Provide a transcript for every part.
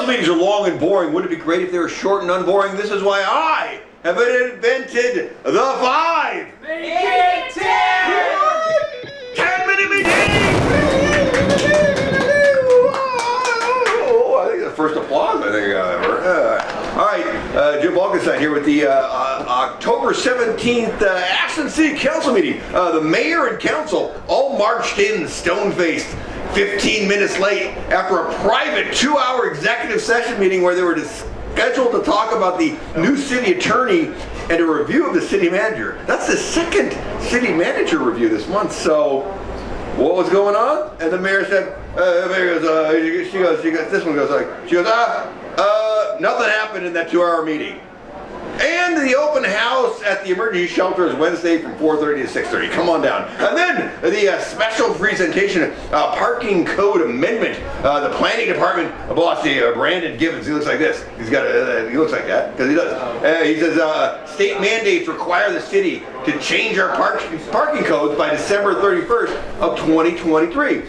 Council meetings are long and boring. Wouldn't it be great if they were short and unboring? This is why I have invented the 5. Make it 10! 10-minute meeting! I think the first applause I think I got ever. All right, Jim Balkenstein here with the October 17th Ashland City Council meeting. The mayor and council all marched in stone-faced 15 minutes late after a private 2-hour executive session meeting where they were scheduled to talk about the new city attorney and a review of the city manager. That's the second city manager review this month, so what was going on? And the mayor said, the mayor goes, she goes, this one goes like, she goes, nothing happened in that 2-hour meeting. And the open house at the emergency shelter is Wednesday from 4:30 to 6:30. Come on down. And then the special presentation, parking code amendment. The planning department boss, Brandon Gibbons, he looks like this. He's got he looks like that, because he does. He says, state mandates require the city to change our parking codes by December 31st of 2023.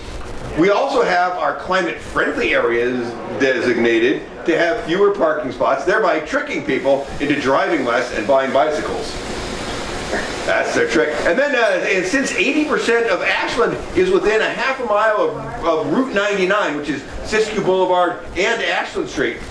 We also have our climate-friendly areas designated to have fewer parking spots, thereby tricking people into driving less and buying bicycles. That's their trick. And then, and since 80% of Ashland is within a half a mile of Route 99, which is Siskiyou Boulevard and Ashland Street,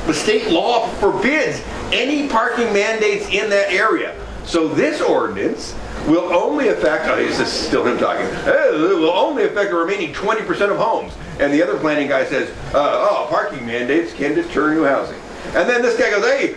the state law forbids any parking mandates in that area. So this ordinance will only affect, this is still him talking, it will only affect the remaining 20% of homes. And the other planning guy says, parking mandates can deter new housing. And then this guy goes, hey,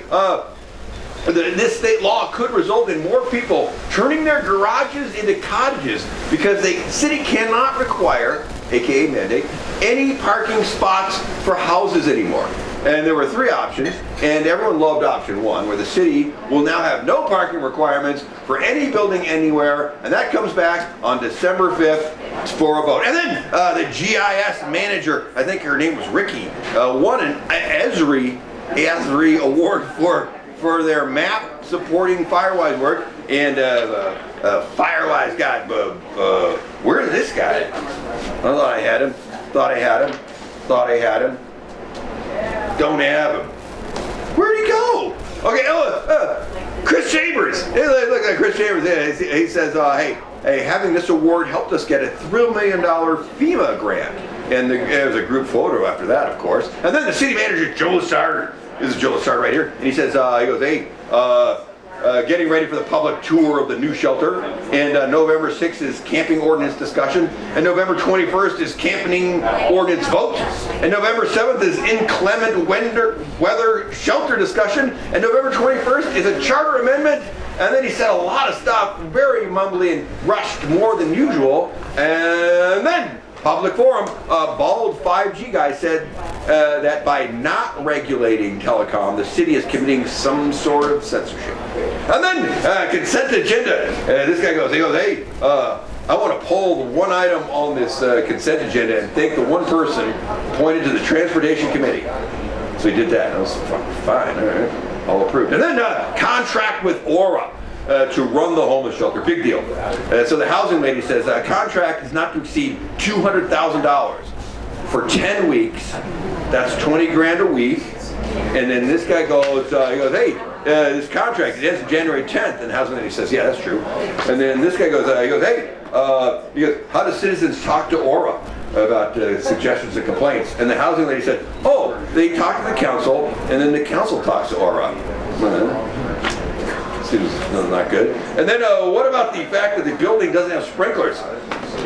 this state law could result in more people turning their garages into cottages because the city cannot require, aka mandate, any parking spots for houses anymore. And there were 3 options, and everyone loved option 1, where the city will now have no parking requirements for any building anywhere, and that comes back on December 5th for a vote. And then the GIS manager, I think her name was Ricky, won an ESRI award for their map supporting Firewise work. And Firewise guy, where's this guy? I thought I had him, thought I had him. Don't have him. Where'd he go? Okay, Chris Chambers. Hey, look at Chris Chambers. He says, hey, having this award helped us get a $3 million FEMA grant. And there was a group photo after that, of course. And then the city manager, Joe Lessard. This is Joe Lessard right here. And he says, he goes, hey, getting ready for the public tour of the new shelter. And November 6th is camping ordinance discussion. And November 21st is camping ordinance vote. And November 7th is inclement weather shelter discussion. And November 21st is a charter amendment. And then he said a lot of stuff, very mumbly and rushed more than usual. And then public forum, a bald 5G guy said that by not regulating telecom, the city is committing some sort of censorship. And then consent agenda. This guy goes, hey, I want to pull the one item on this consent agenda and thank the one person appointed to the Transportation Committee. So he did that. That was fine. All right, all approved. And then contract with Aura. To run the homeless shelter, big deal. So the housing lady says contract is not to exceed $200,000 for 10 weeks. That's 20 grand a week. And then this guy goes, hey, this contract, it ends January 10th. And the housing lady says, yeah, that's true. And then this guy goes, hey, how do citizens talk to Aura about suggestions and complaints? And the housing lady said, they talk to the council, and then the council talks to Aura. Seems not good. And then what about the fact that the building doesn't have sprinklers?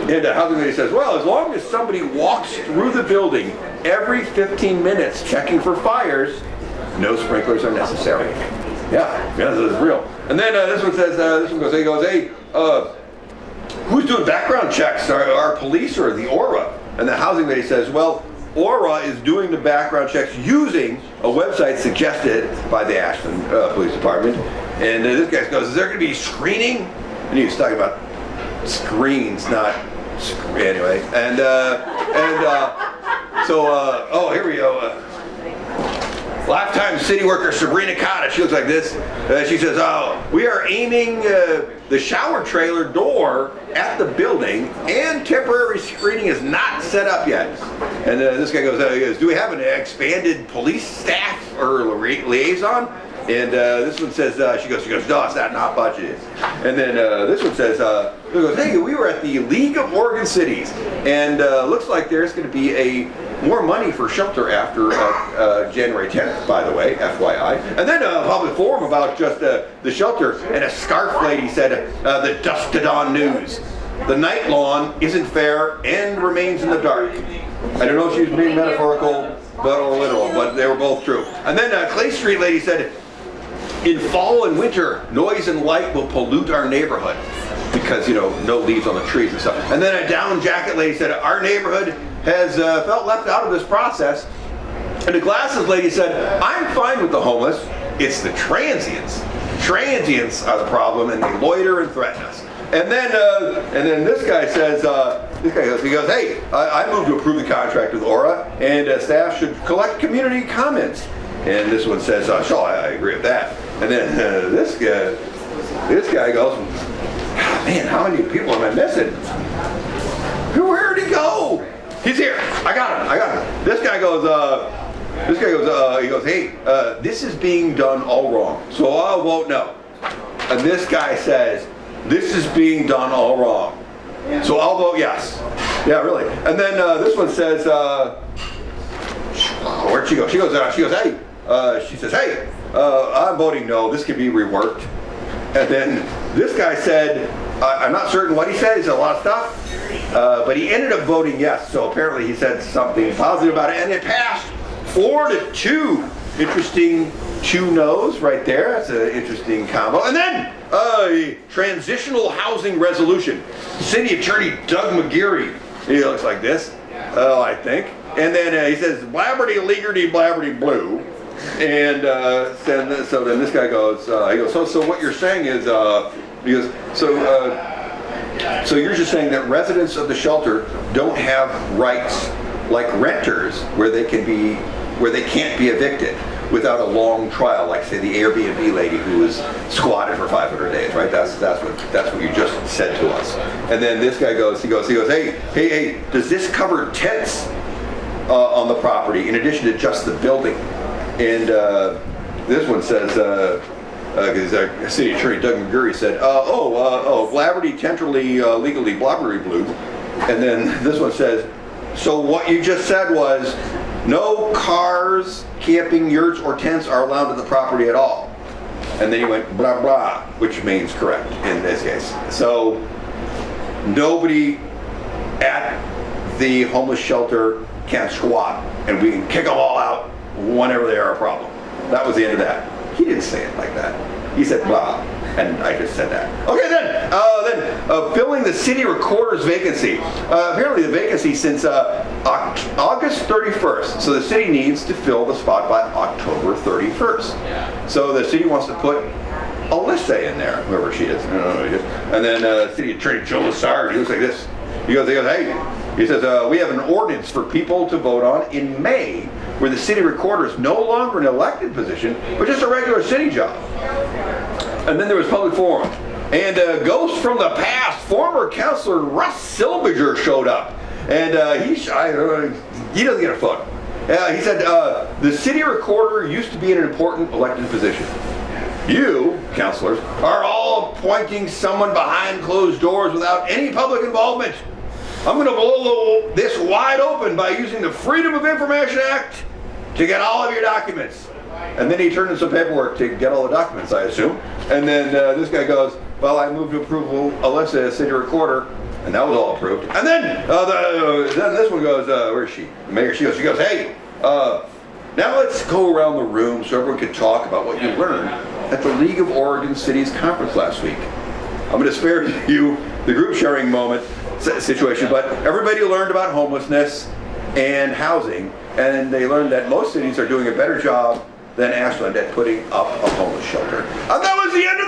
And the housing lady says, well, as long as somebody walks through the building every 15 minutes checking for fires, no sprinklers are necessary. Yeah, this is real. And then this one says, he goes, hey, who's doing background checks? Our police or the Aura? And the housing lady says, well, Aura is doing the background checks using a website suggested by the Ashland Police Department. And this guy goes, is there going to be screening? And he was talking about screens, not anyway. And here we go. Lifetime city worker Sabrina Cotta, she looks like this. She says, we are aiming the shower trailer door at the building and temporary screening is not set up yet. And this guy goes, do we have an expanded police staff or liaison? And this one says, she goes, no, it's not budgeted. And then this one says, hey, we were at the League of Oregon Cities, and looks like there's going to be more money for shelter after January 10th, by the way, FYI. And then a public forum about just the shelter, and a scarf lady said, the dusk to dawn news. The night lawn isn't fair and remains in the dark. I don't know if she was being metaphorical or literal, but they were both true. And then Clay Street lady said, in fall and winter, noise and light will pollute our neighborhood because, no leaves on the trees and stuff. And then a down jacket lady said, our neighborhood has felt left out of this process. And the glasses lady said, I'm fine with the homeless. It's the transients. Transients are the problem, and they loiter and threaten us. And then this guy says, he goes, hey, I move to approve the contract with Aura, and staff should collect community comments. And this one says, sure, I agree with that. And then this guy goes, man, how many people am I missing? Where'd he go? He's here. I got him. This guy goes, he goes, hey, this is being done all wrong, so I'll vote no. And this guy says, this is being done all wrong, so I'll vote yes. Yeah, really. And then this one says, where'd she go? She goes, hey, she says, hey, I'm voting no, this can be reworked. And then this guy said, I'm not certain what he said, he said a lot of stuff, but he ended up voting yes, so apparently he said something positive about it, and it passed 4-2. Interesting 2 no's right there. That's an interesting combo. And then a transitional housing resolution. City Attorney Doug McGeary. He looks like this, I think. And then he says, blabberty leagerty blabberty blue. And so then this guy goes, so what you're saying is, so you're just saying that residents of the shelter don't have rights like renters where they can't be evicted without a long trial, like say the Airbnb lady who was squatted for 500 days, right? That's what you just said to us. And then this guy goes, hey, does this cover tents on the property in addition to just the building? And this one says, because City Attorney Doug McGurry said, blabberty, tenderly, legally, blobbery blue. And then this one says, so what you just said was, no cars, camping, yurts, or tents are allowed to the property at all. And then he went blah blah, which means correct in this case. So nobody at the homeless shelter can squat, and we can kick them all out whenever they are a problem. That was the end of that. He didn't say it like that. He said blah, and I just said that. Okay, then filling the city recorder's vacancy. Apparently the vacancy since August 31st. So the city needs to fill the spot by October 31st. Yeah. So the city wants to put Alyssa in there, whoever she is. I don't know who she is. And then City Attorney Joe Lassard, he looks like this. He goes, hey, he says, we have an ordinance for people to vote on in May where the city recorder is no longer an elected position, but just a regular city job. And then there was public forum. And ghost from the past, former councilor Russ Silbiger showed up. And he doesn't get a photo. He said, the city recorder used to be in an important elected position. You, councilors, are all appointing someone behind closed doors without any public involvement. I'm going to blow this wide open by using the Freedom of Information Act to get all of your documents. And then he turned in some paperwork to get all the documents, I assume. And then this guy goes, well, I move to approval Alyssa as city recorder. And that was all approved. And then then this one goes, where is she? The mayor, she goes, hey, now let's go around the room so everyone can talk about what you learned at the League of Oregon Cities conference last week. I'm going to spare you the group sharing moment situation, but everybody learned about homelessness and housing, and they learned that most cities are doing a better job than Ashland at putting up a homeless shelter. And that was the end